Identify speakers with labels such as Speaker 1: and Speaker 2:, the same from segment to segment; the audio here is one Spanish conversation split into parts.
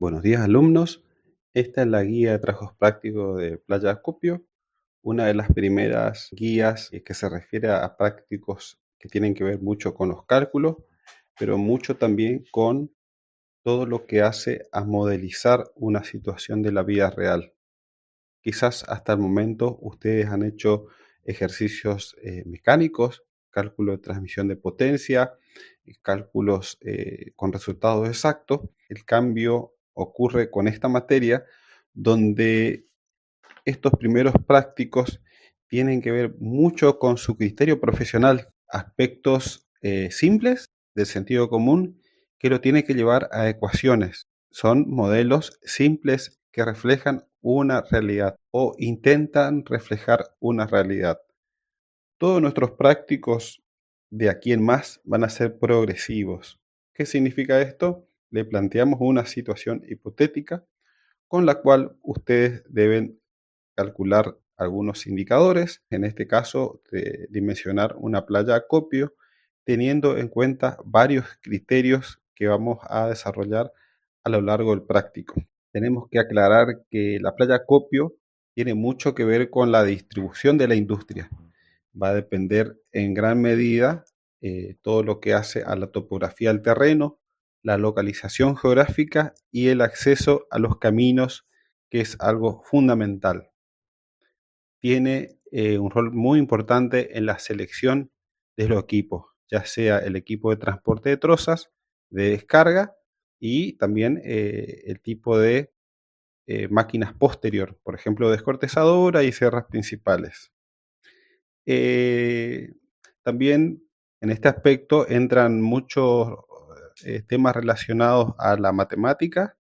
Speaker 1: Buenos días, alumnos. Esta es la guía de trabajos prácticos de Playa Acopio, una de las primeras guías que se refiere a prácticos que tienen que ver mucho con los cálculos, pero mucho también con todo lo que hace a modelizar una situación de la vida real. Quizás hasta el momento ustedes han hecho ejercicios mecánicos, cálculo de transmisión de potencia, cálculos con resultados exactos. El cambio ocurre con esta materia donde estos primeros prácticos tienen que ver mucho con su criterio profesional, aspectos simples del sentido común que lo tiene que llevar a ecuaciones. Son modelos simples que reflejan una realidad o intentan reflejar una realidad. Todos nuestros prácticos de aquí en más van a ser progresivos. ¿Qué significa esto? Le planteamos una situación hipotética con la cual ustedes deben calcular algunos indicadores, en este caso de dimensionar una playa Acopio, teniendo en cuenta varios criterios que vamos a desarrollar a lo largo del práctico. Tenemos que aclarar que la playa Acopio tiene mucho que ver con la distribución de la industria. Va a depender en gran medida todo lo que hace a la topografía del terreno, la localización geográfica y el acceso a los caminos, que es algo fundamental. Tiene un rol muy importante en la selección de los equipos, ya sea el equipo de transporte de trozas, de descarga y también el tipo de máquinas posterior, por ejemplo, descortezadora y sierras principales. Eh, También en este aspecto entran muchos temas relacionados a la matemática,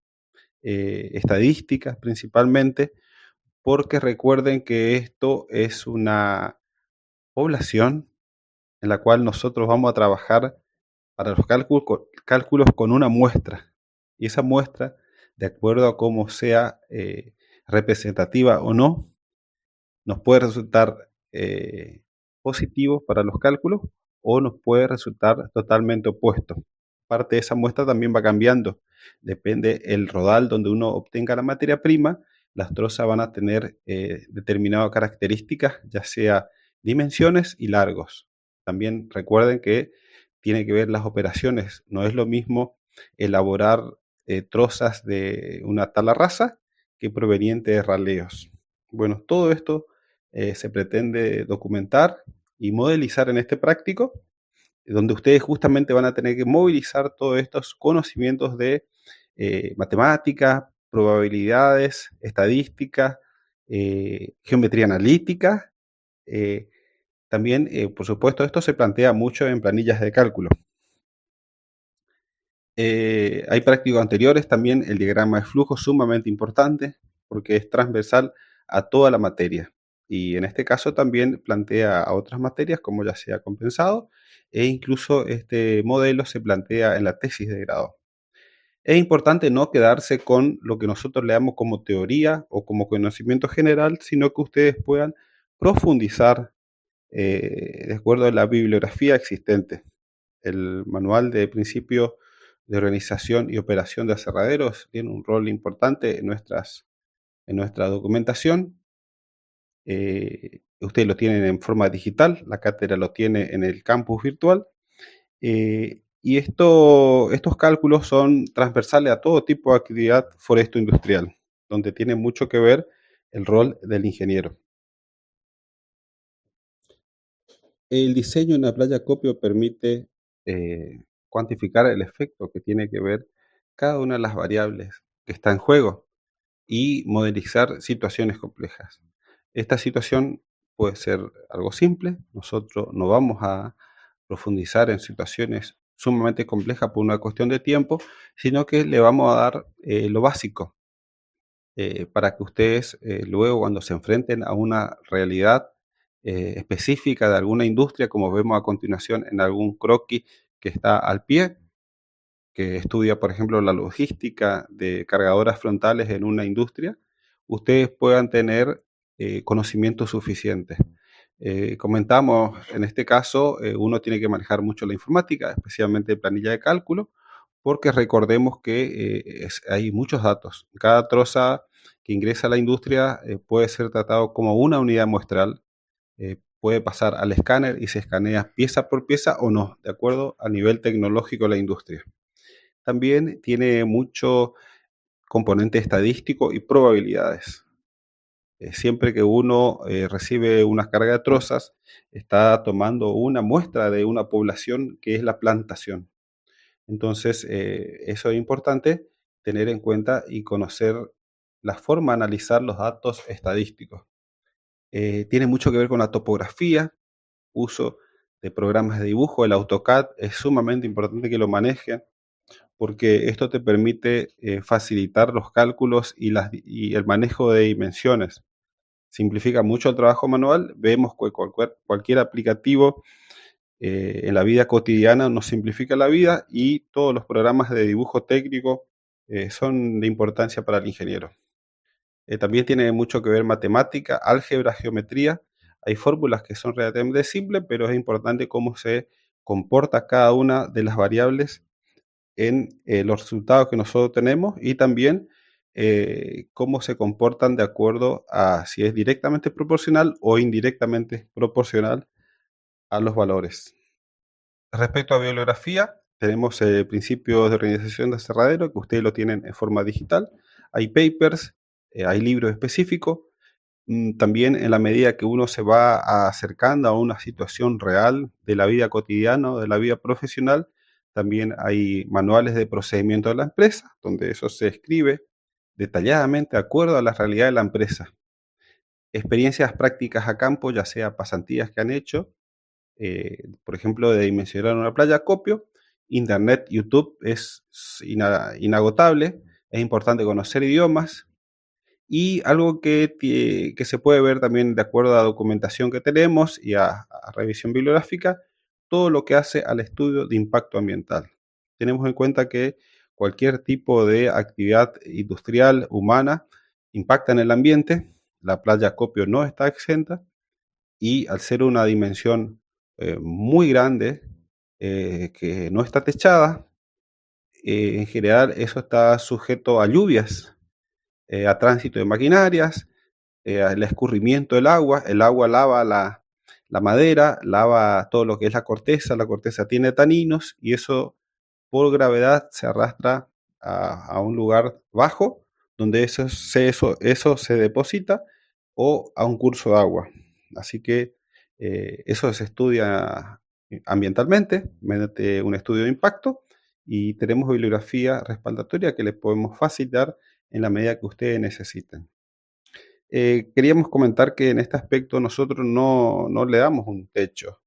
Speaker 1: estadísticas principalmente, porque recuerden que esto es una población en la cual nosotros vamos a trabajar para los cálculos con una muestra. Y esa muestra, de acuerdo a cómo sea representativa o no, nos puede resultar positivo para los cálculos o nos puede resultar totalmente opuesto. Parte de esa muestra también va cambiando. Depende el rodal donde uno obtenga la materia prima, las trozas van a tener determinadas características, ya sea dimensiones y largos. También recuerden que tiene que ver las operaciones. No es lo mismo elaborar trozas de una tala rasa que proveniente de raleos. Bueno, todo esto se pretende documentar y modelizar en este práctico, donde ustedes justamente van a tener que movilizar todos estos conocimientos de matemática, probabilidades, estadística, geometría analítica. eh, También, por supuesto, esto se plantea mucho en planillas de cálculo. Hay prácticos anteriores, también el diagrama de flujo sumamente importante porque es transversal a toda la materia. Y en este caso también plantea a otras materias como ya sea compensado e incluso este modelo se plantea en la tesis de grado. Es importante no quedarse con lo que nosotros leamos como teoría o como conocimiento general, sino que ustedes puedan profundizar de acuerdo a la bibliografía existente. El manual de principios de organización y operación de aserraderos tiene un rol importante en nuestra documentación. Ustedes lo tienen en forma digital, la cátedra lo tiene en el campus virtual. Y estos cálculos son transversales a todo tipo de actividad foresto-industrial, donde tiene mucho que ver el rol del ingeniero. El diseño en la playa Copio permite cuantificar el efecto que tiene que ver cada una de las variables que está en juego y modelizar situaciones complejas. Esta situación puede ser algo simple, nosotros no vamos a profundizar en situaciones sumamente complejas por una cuestión de tiempo, sino que le vamos a dar lo básico para que ustedes luego cuando se enfrenten a una realidad específica de alguna industria, como vemos a continuación en algún croquis que está al pie, que estudia, por ejemplo, la logística de cargadoras frontales en una industria, ustedes puedan tener conocimientos suficientes. Comentamos, en este caso, uno tiene que manejar mucho la informática, especialmente planilla de cálculo, porque recordemos que hay muchos datos. Cada troza que ingresa a la industria puede ser tratado como una unidad muestral, puede pasar al escáner y se escanea pieza por pieza o no, de acuerdo al nivel tecnológico de la industria. También tiene mucho componente estadístico y probabilidades. Siempre que uno recibe una carga de trozas, está tomando una muestra de una población que es la plantación. Entonces, eso es importante tener en cuenta y conocer la forma de analizar los datos estadísticos. Tiene mucho que ver con la topografía, uso de programas de dibujo. El AutoCAD es sumamente importante que lo manejen porque esto te permite facilitar los cálculos y el manejo de dimensiones. Simplifica mucho el trabajo manual. Vemos que cualquier aplicativo en la vida cotidiana nos simplifica la vida, y todos los programas de dibujo técnico son de importancia para el ingeniero. También tiene mucho que ver matemática, álgebra, geometría. Hay fórmulas que son relativamente simples, pero es importante cómo se comporta cada una de las variables en los resultados que nosotros tenemos, y también cómo se comportan de acuerdo a si es directamente proporcional o indirectamente proporcional a los valores. Respecto a bibliografía, tenemos principios de organización de aserradero, que ustedes lo tienen en forma digital. Hay papers, hay libros específicos. También, en la medida que uno se va acercando a una situación real de la vida cotidiana o de la vida profesional, también hay manuales de procedimiento de la empresa, donde eso se escribe detalladamente de acuerdo a la realidad de la empresa. Experiencias prácticas a campo, ya sea pasantías que han hecho, por ejemplo, de dimensionar una playa acopio. Internet, YouTube es inagotable. Es importante conocer idiomas. Y algo que se puede ver también de acuerdo a la documentación que tenemos y a revisión bibliográfica, todo lo que hace al estudio de impacto ambiental. Tenemos en cuenta que cualquier tipo de actividad industrial, humana, impacta en el ambiente. La playa Acopio no está exenta, y al ser una dimensión muy grande, que no está techada, en general eso está sujeto a lluvias, a tránsito de maquinarias, al escurrimiento del agua. El agua lava la madera, lava todo lo que es la corteza tiene taninos, y eso por gravedad se arrastra a un lugar bajo, donde eso se deposita, o a un curso de agua. Así que eso se estudia ambientalmente mediante un estudio de impacto, y tenemos bibliografía respaldatoria que les podemos facilitar en la medida que ustedes necesiten. Queríamos comentar que en este aspecto nosotros no le damos un techo,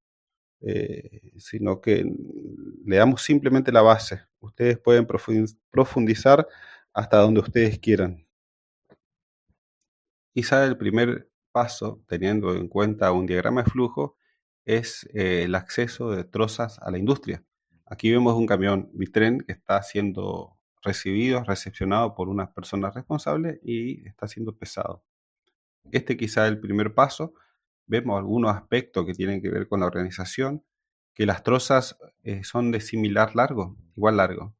Speaker 1: sino que le damos simplemente la base. Ustedes pueden profundizar hasta donde ustedes quieran. Quizá el primer paso, teniendo en cuenta un diagrama de flujo, es el acceso de trozas a la industria. Aquí vemos un camión bitren que está siendo recepcionado por unas personas responsables, y está siendo pesado. Este quizá es el primer paso. Vemos algunos aspectos que tienen que ver con la organización, que las trozas son de igual largo,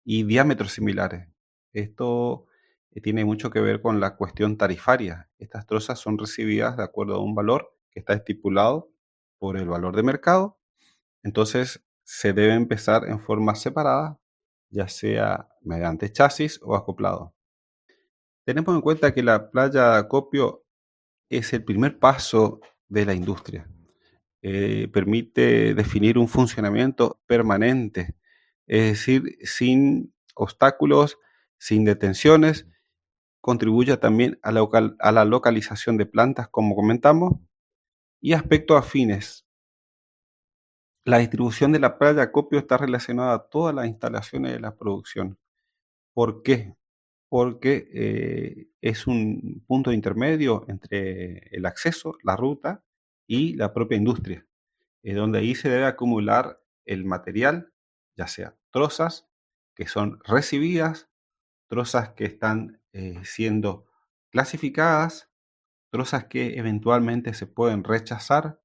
Speaker 1: y diámetros similares. Esto tiene mucho que ver con la cuestión tarifaria. Estas trozas son recibidas de acuerdo a un valor que está estipulado por el valor de mercado. Entonces se debe empezar en forma separada, ya sea mediante chasis o acoplado. Tenemos en cuenta que la playa de acopio es el primer paso de la industria. Permite definir un funcionamiento permanente, es decir, sin obstáculos, sin detenciones. Contribuye también a la localización de plantas, como comentamos, y aspectos afines. La distribución de la playa de acopio está relacionada a todas las instalaciones de la producción. ¿Por qué? Porque es un punto intermedio entre el acceso, la ruta y la propia industria, donde ahí se debe acumular el material, ya sea trozas que son recibidas, trozas que están siendo clasificadas, trozas que eventualmente se pueden rechazar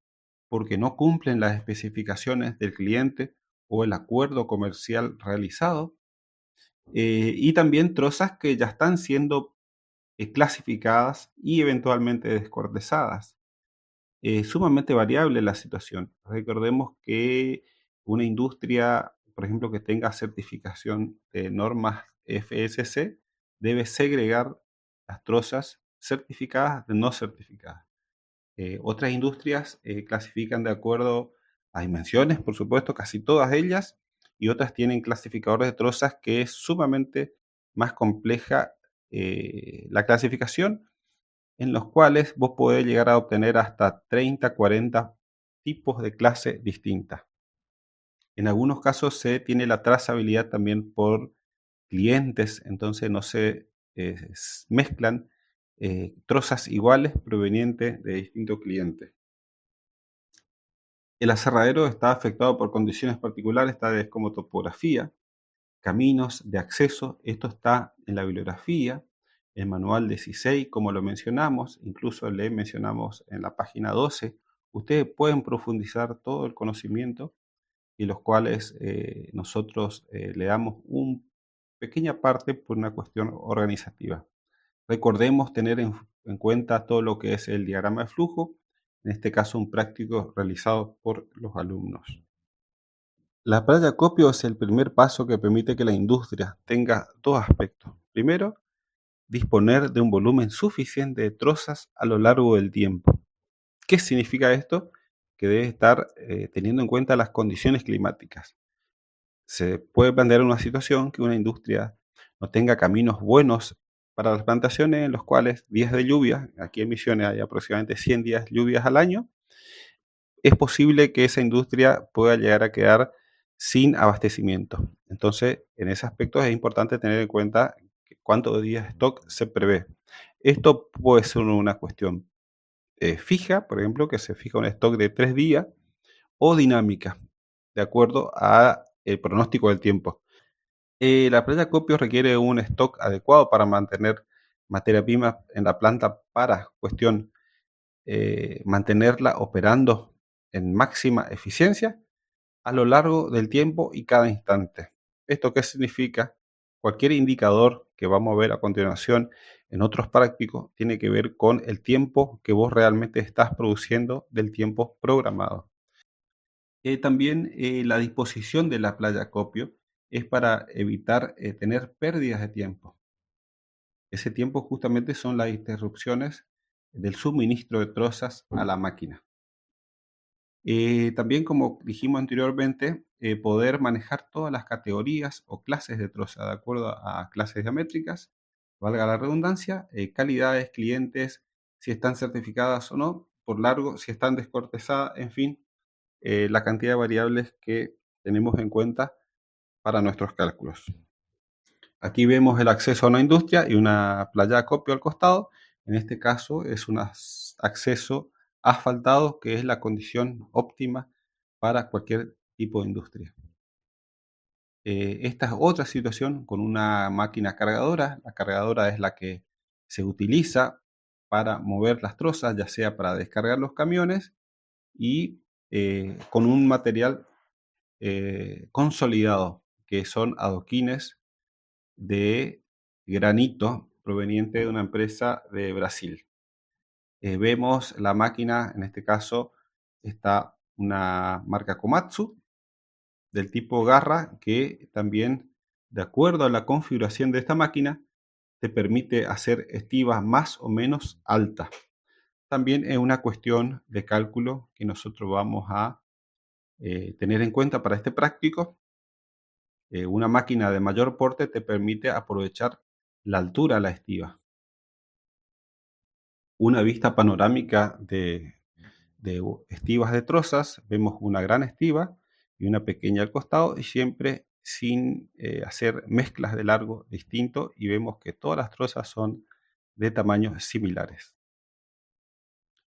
Speaker 1: porque no cumplen las especificaciones del cliente o el acuerdo comercial realizado, y también trozas que ya están siendo clasificadas y eventualmente descortezadas. Sumamente variable la situación. Recordemos que una industria, por ejemplo, que tenga certificación de normas FSC, debe segregar las trozas certificadas de no certificadas. Otras industrias clasifican de acuerdo a dimensiones, por supuesto, casi todas ellas, y otras tienen clasificadores de trozas que es sumamente más compleja la clasificación, en los cuales vos podés llegar a obtener hasta 30, 40 tipos de clase distintas. En algunos casos se tiene la trazabilidad también por clientes, entonces no se mezclan trozas iguales provenientes de distintos clientes. El aserradero está afectado por condiciones particulares tales como topografía, caminos de acceso. Esto está en la bibliografía, el manual 16, como lo mencionamos, incluso le mencionamos en la página 12. Ustedes pueden profundizar todo el conocimiento y los cuales nosotros le damos una pequeña parte por una cuestión organizativa. Recordemos tener en cuenta todo lo que es el diagrama de flujo, en este caso un práctico realizado por los alumnos. La playa acopio es el primer paso que permite que la industria tenga dos aspectos. Primero, disponer de un volumen suficiente de trozas a lo largo del tiempo. ¿Qué significa esto? Que debe estar teniendo en cuenta las condiciones climáticas. Se puede plantear una situación que una industria no tenga caminos buenos para las plantaciones, en los cuales días de lluvia, aquí en Misiones hay aproximadamente 100 días de lluvias al año, es posible que esa industria pueda llegar a quedar sin abastecimiento. Entonces, en ese aspecto es importante tener en cuenta cuántos días de stock se prevé. Esto puede ser una cuestión fija, por ejemplo, que se fija un stock de 3 días, o dinámica, de acuerdo a el pronóstico del tiempo. La playa acopio requiere un stock adecuado para mantener materia prima en la planta para cuestión mantenerla operando en máxima eficiencia a lo largo del tiempo y cada instante. ¿Esto qué significa? Cualquier indicador que vamos a ver a continuación en otros prácticos tiene que ver con el tiempo que vos realmente estás produciendo del tiempo programado. También la disposición de la playa acopio es para evitar tener pérdidas de tiempo. Ese tiempo justamente son las interrupciones del suministro de trozas a la máquina. También, como dijimos anteriormente, poder manejar todas las categorías o clases de troza de acuerdo a clases diamétricas, valga la redundancia, calidades, clientes, si están certificadas o no, por largo, si están descortezadas, en fin, la cantidad de variables que tenemos en cuenta para nuestros cálculos. Aquí vemos el acceso a una industria y una playa de acopio al costado. En este caso es un acceso asfaltado, que es la condición óptima para cualquier tipo de industria. Esta es otra situación con una máquina cargadora. La cargadora es la que se utiliza para mover las trozas, ya sea para descargar los camiones y con un material consolidado, que son adoquines de granito proveniente de una empresa de Brasil. Vemos la máquina, en este caso está una marca Komatsu del tipo garra, que también, de acuerdo a la configuración de esta máquina, te permite hacer estivas más o menos altas. También es una cuestión de cálculo que nosotros vamos a tener en cuenta para este práctico. Una máquina de mayor porte te permite aprovechar la altura de la estiva. Una vista panorámica de estivas de trozas, vemos una gran estiva y una pequeña al costado, y siempre sin hacer mezclas de largo distinto, y vemos que todas las trozas son de tamaños similares.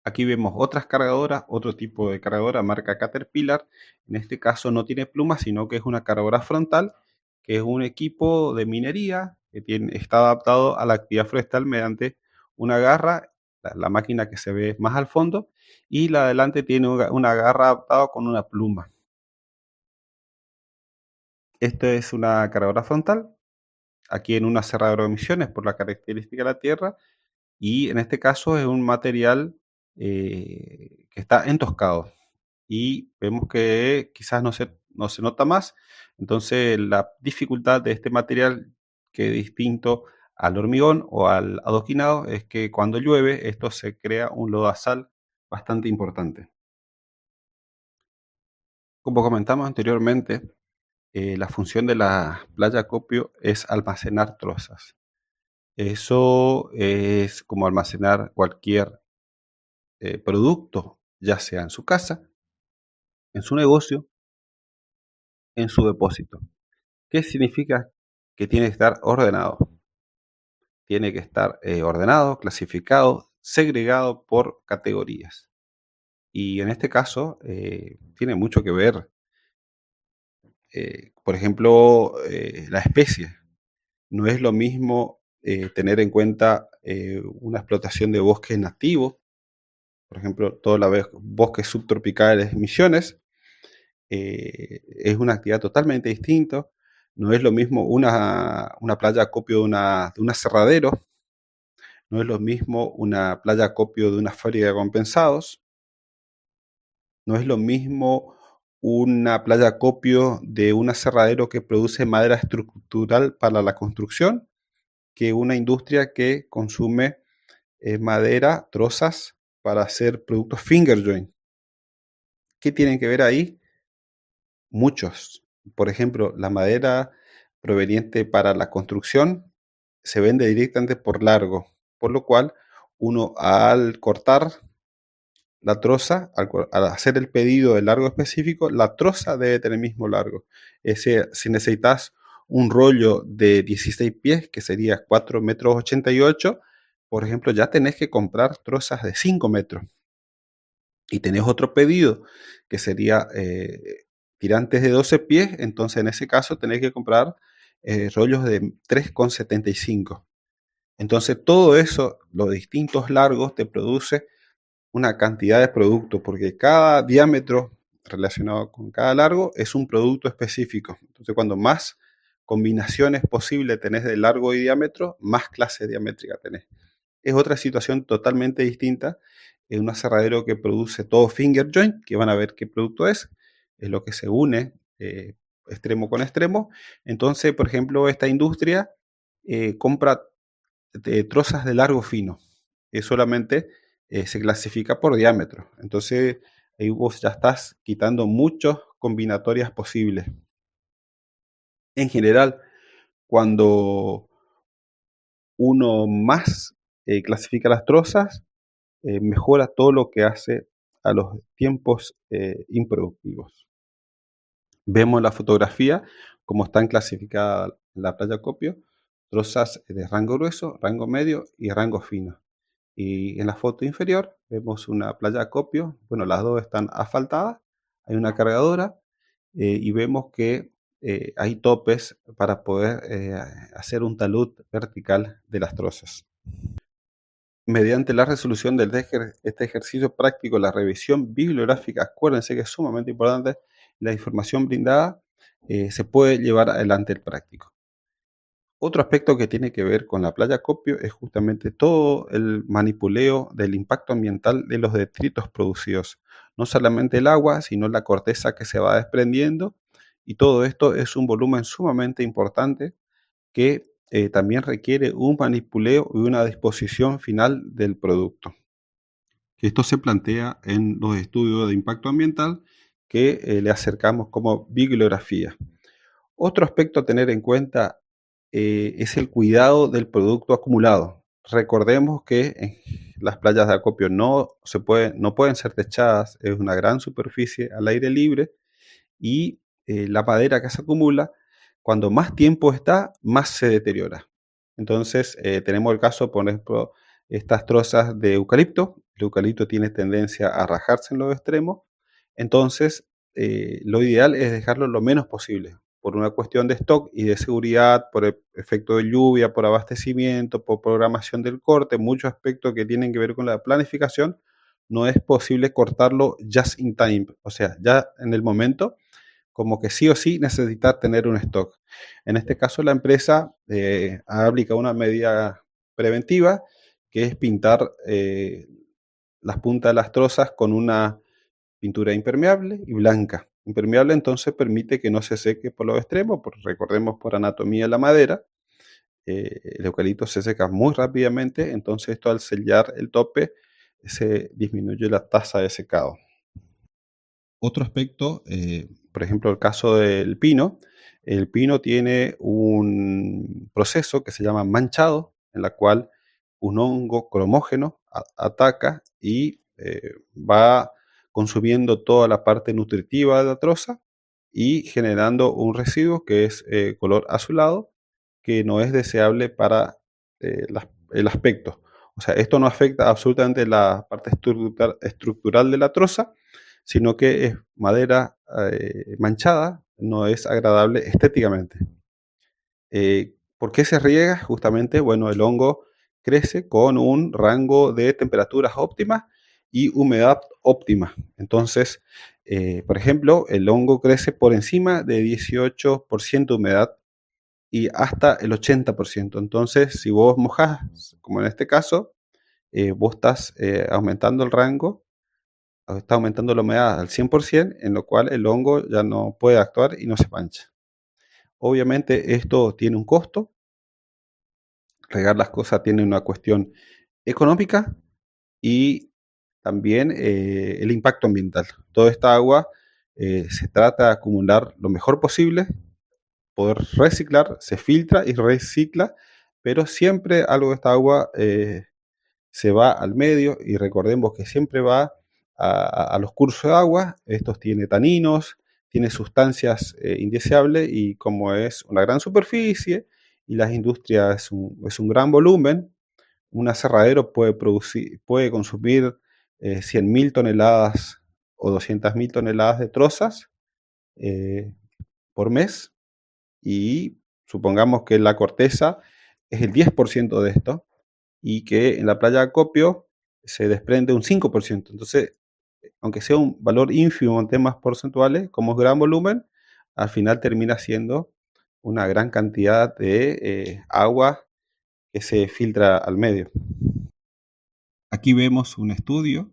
Speaker 1: Aquí vemos otras cargadoras, otro tipo de cargadora marca Caterpillar. En este caso no tiene plumas, sino que es una cargadora frontal, que es un equipo de minería que está adaptado a la actividad forestal mediante una garra, la máquina que se ve más al fondo, y la de adelante tiene una garra adaptada con una pluma. Esta es una cargadora frontal. aquí en un aserradero de emisiones por la característica de la tierra, y en este caso es un material que está entoscado y vemos que quizás no se nota más. Entonces la dificultad de este material, que es distinto al hormigón o al adoquinado, es que cuando llueve esto se crea un lodazal bastante importante. Como comentamos anteriormente, la función de la playa acopio es almacenar trozas. Eso es como almacenar cualquier producto, ya sea en su casa, en su negocio, en su depósito. ¿Qué significa? Que tiene que estar ordenado. Tiene que estar ordenado, clasificado, segregado por categorías. Y en este caso tiene mucho que ver, por ejemplo, la especie. No es lo mismo tener en cuenta una explotación de bosques nativos, por ejemplo, toda la vez bosques subtropicales Misiones, es una actividad totalmente distinta. No es lo mismo una playa acopio de un aserradero, no es lo mismo una playa acopio de una fábrica de compensados, no es lo mismo una playa acopio de un aserradero que produce madera estructural para la construcción que una industria que consume madera, trozas para hacer productos finger joint. ¿Qué tienen que ver ahí? Muchos. Por ejemplo, la madera proveniente para la construcción se vende directamente por largo, por lo cual uno al cortar la troza, al hacer el pedido de largo específico, la troza debe tener el mismo largo. Si necesitas un rollo de 16 pies, que sería 4 metros 88, por ejemplo, ya tenés que comprar trozas de 5 metros. Y tenés otro pedido que sería tirantes de 12 pies, entonces en ese caso tenés que comprar rollos de 3,75. Entonces todo eso, los distintos largos, te produce una cantidad de productos, porque cada diámetro relacionado con cada largo es un producto específico. Entonces cuando más combinaciones posibles tenés de largo y diámetro, más clase diamétrica tenés. Es otra situación totalmente distinta en un aserradero que produce todo finger joint, que van a ver qué producto es lo que se une extremo con extremo. Entonces, por ejemplo, esta industria compra trozas de largo fino, que solamente se clasifica por diámetro. Entonces, ahí vos ya estás quitando muchas combinatorias posibles. En general, cuando uno más clasifica las trozas, mejora todo lo que hace a los tiempos improductivos. Vemos en la fotografía cómo están clasificadas la playa acopio, trozas de rango grueso, rango medio y rango fino. Y en la foto inferior vemos una playa acopio, bueno, las dos están asfaltadas, hay una cargadora y vemos que hay topes para poder hacer un talud vertical de las trozas. Mediante la resolución de este ejercicio práctico, la revisión bibliográfica, acuérdense que es sumamente importante, la información brindada se puede llevar adelante el práctico. Otro aspecto que tiene que ver con la playa acopio es justamente todo el manipuleo del impacto ambiental de los detritos producidos. No solamente el agua, sino la corteza que se va desprendiendo, y todo esto es un volumen sumamente importante que también requiere un manipuleo y una disposición final del producto. Esto se plantea en los estudios de impacto ambiental que le acercamos como bibliografía. Otro aspecto a tener en cuenta es el cuidado del producto acumulado. Recordemos que las playas de acopio no pueden ser techadas, es una gran superficie al aire libre y la madera que se acumula, cuando más tiempo está, más se deteriora. Entonces, tenemos el caso, por ejemplo, estas trozas de eucalipto. El eucalipto tiene tendencia a rajarse en los extremos. Entonces, lo ideal es dejarlo lo menos posible, por una cuestión de stock y de seguridad, por efecto de lluvia, por abastecimiento, por programación del corte, muchos aspectos que tienen que ver con la planificación. No es posible cortarlo just in time, o sea, ya en el momento, como que sí o sí necesitar tener un stock. En este caso, la empresa ha aplicado una medida preventiva, que es pintar las puntas de las trozas con una pintura impermeable y blanca. Impermeable entonces permite que no se seque por los extremos, porque recordemos por anatomía de la madera, el eucalipto se seca muy rápidamente, entonces esto al sellar el tope se disminuye la tasa de secado. Otro aspecto, por ejemplo, el caso del pino. El pino tiene un proceso que se llama manchado, en la cual un hongo cromógeno ataca y va consumiendo toda la parte nutritiva de la troza y generando un residuo que es color azulado, que no es deseable para el aspecto. O sea, esto no afecta absolutamente la parte estructural de la troza, sino que es madera manchada, no es agradable estéticamente. ¿Por qué se riega? Justamente, bueno, el hongo crece con un rango de temperaturas óptimas y humedad óptima. Entonces, por ejemplo, el hongo crece por encima de 18% de humedad y hasta el 80%. Entonces, si vos mojás, como en este caso, vos estás aumentando el rango, está aumentando la humedad al 100%, en lo cual el hongo ya no puede actuar y no se mancha. Obviamente esto tiene un costo, regar las cosas tiene una cuestión económica y también el impacto ambiental. Toda esta agua se trata de acumular lo mejor posible, poder reciclar, se filtra y recicla, pero siempre algo de esta agua se va al medio y recordemos que siempre va a los cursos de agua. Estos tiene taninos, tiene sustancias indeseables y como es una gran superficie y las industrias es un gran volumen, un aserradero puede consumir 100.000 toneladas o 200.000 toneladas de trozas eh, por mes y supongamos que la corteza es el 10% de esto y que en la playa de Acopio se desprende un 5%. Entonces, aunque sea un valor ínfimo en temas porcentuales, como es gran volumen, al final termina siendo una gran cantidad de agua que se filtra al medio. Aquí vemos un estudio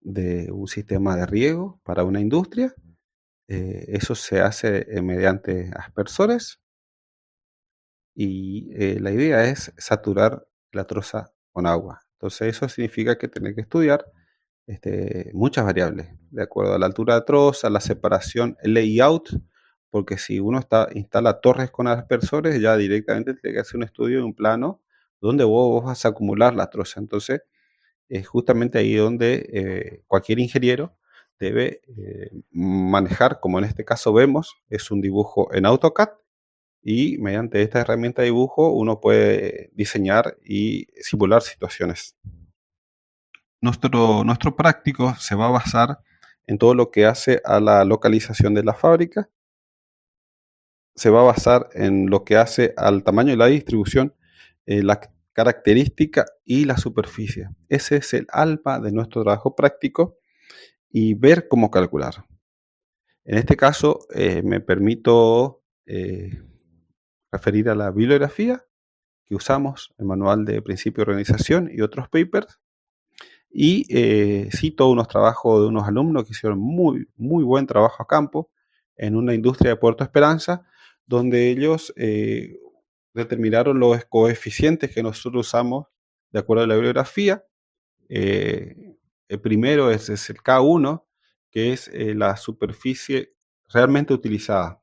Speaker 1: de un sistema de riego para una industria. Eso se hace mediante aspersores y la idea es saturar la troza con agua. Entonces eso significa que tiene que estudiar muchas variables, de acuerdo a la altura de troza, la separación, el layout, porque si uno instala torres con aspersores, ya directamente tiene que hacer un estudio de un plano donde vos vas a acumular la troza. Entonces es justamente ahí donde cualquier ingeniero debe manejar, como en este caso vemos, es un dibujo en AutoCAD, y mediante esta herramienta de dibujo uno puede diseñar y simular situaciones. Nuestro práctico se va a basar en todo lo que hace a la localización de la fábrica, se va a basar en lo que hace al tamaño y la distribución, la característica y la superficie. Ese es el alma de nuestro trabajo práctico y ver cómo calcular. En este caso me permito referir a la bibliografía que usamos, el manual de principio de organización y otros papers. Y cito unos trabajos de unos alumnos que hicieron muy, muy buen trabajo a campo en una industria de Puerto Esperanza, donde ellos determinaron los coeficientes que nosotros usamos de acuerdo a la bibliografía. El primero es el K1, que es la superficie realmente utilizada.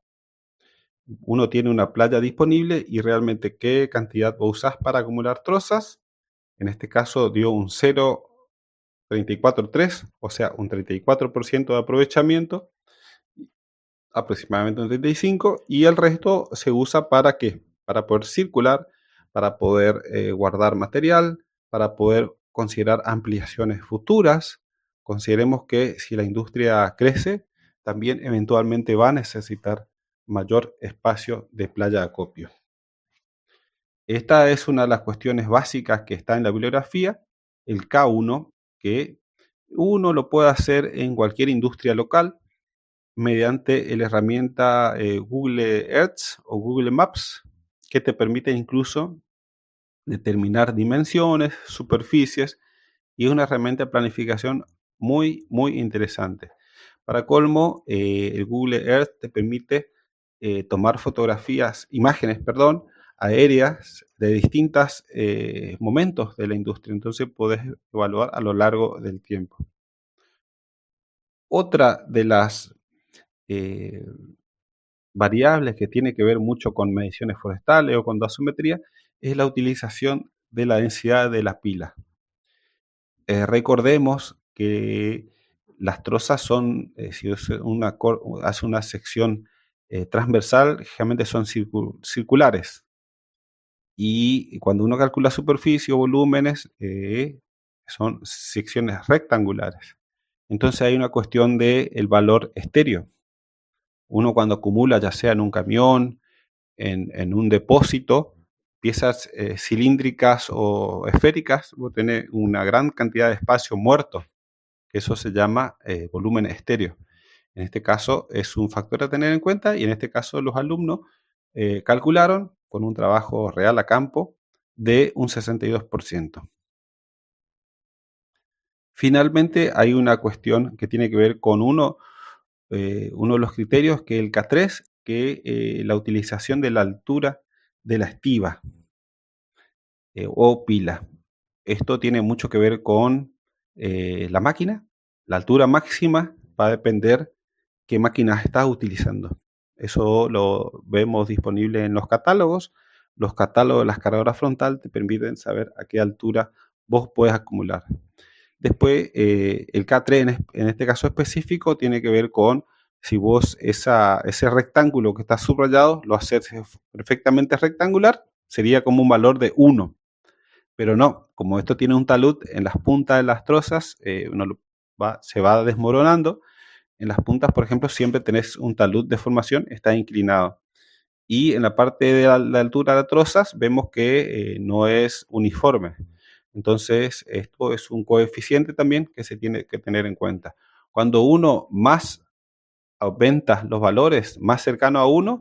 Speaker 1: Uno tiene una playa disponible y realmente qué cantidad vos usás para acumular trozas. En este caso dio un 0,34,3, o sea, un 34% de aprovechamiento, aproximadamente un 35%, y el resto se usa ¿para qué? Para poder circular, para poder guardar material, para poder considerar ampliaciones futuras. Consideremos que si la industria crece, también eventualmente va a necesitar mayor espacio de playa de acopio. Esta es una de las cuestiones básicas que está en la bibliografía, el K1, que uno lo puede hacer en cualquier industria local. mediante la herramienta Google Earth o Google Maps, que te permite incluso determinar dimensiones, superficies, y es una herramienta de planificación muy, muy interesante. Para colmo, el Google Earth te permite tomar fotografías, imágenes, perdón, aéreas de distintos momentos de la industria. Entonces puedes evaluar a lo largo del tiempo. Otra de las eh, variables que tiene que ver mucho con mediciones forestales o con dosimetría es la utilización de la densidad de la pila. Recordemos que las trozas son, si hace una sección transversal, generalmente son circulares. Y cuando uno calcula superficie o volúmenes, son secciones rectangulares. Entonces hay una cuestión del valor estéreo. Uno cuando acumula, ya sea en un camión, en un depósito, piezas cilíndricas o esféricas, vos tenés una gran cantidad de espacio muerto, que eso se llama volumen estéreo. En este caso es un factor a tener en cuenta y en este caso los alumnos calcularon con un trabajo real a campo de un 62%. Finalmente hay una cuestión que tiene que ver con uno de los criterios, que es el K3, que la utilización de la altura de la estiba o pila. Esto tiene mucho que ver con la máquina. La altura máxima va a depender qué máquinas estás utilizando. Eso lo vemos disponible en los catálogos. Los catálogos de las cargadoras frontal te permiten saber a qué altura vos puedes acumular. Después, el K3 en este caso específico tiene que ver con si vos ese rectángulo que está subrayado lo haces perfectamente rectangular, sería como un valor de 1. Pero no, como esto tiene un talud en las puntas de las trozas, se va desmoronando. En las puntas, por ejemplo, siempre tenés un talud de formación, está inclinado. Y en la parte de la altura de las trozas vemos que no es uniforme. Entonces, esto es un coeficiente también que se tiene que tener en cuenta. Cuando uno más aumenta los valores más cercano a 1,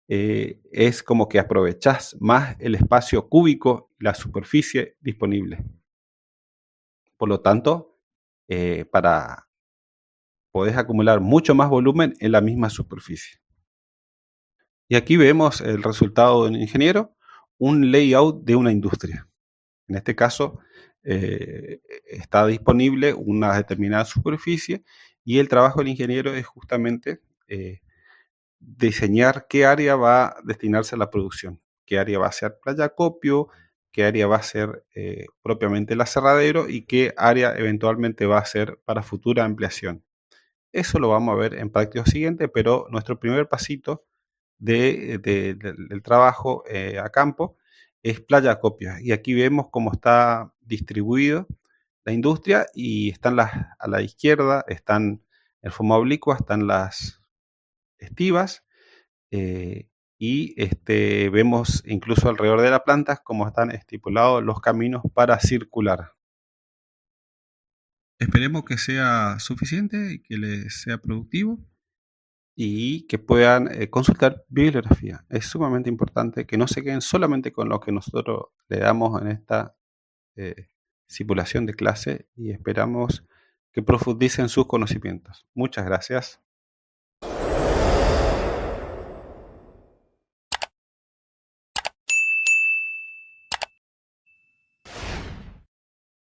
Speaker 1: es como que aprovechás más el espacio cúbico y la superficie disponible. Por lo tanto, podés acumular mucho más volumen en la misma superficie. Y aquí vemos el resultado de un ingeniero, un layout de una industria. En este caso, está disponible una determinada superficie y el trabajo del ingeniero es justamente diseñar qué área va a destinarse a la producción, qué área va a ser playa acopio, qué área va a ser propiamente el aserradero y qué área eventualmente va a ser para futura ampliación. Eso lo vamos a ver en práctica siguiente, pero nuestro primer pasito del trabajo a campo es playa acopio. Y aquí vemos cómo está distribuido la industria y están a la izquierda, están en forma oblicua, están las estivas y vemos incluso alrededor de la planta cómo están estipulados los caminos para circular. Esperemos que sea suficiente y que les sea productivo y que puedan consultar bibliografía. Es sumamente importante que no se queden solamente con lo que nosotros le damos en esta simulación de clase y esperamos que profundicen sus conocimientos. Muchas gracias.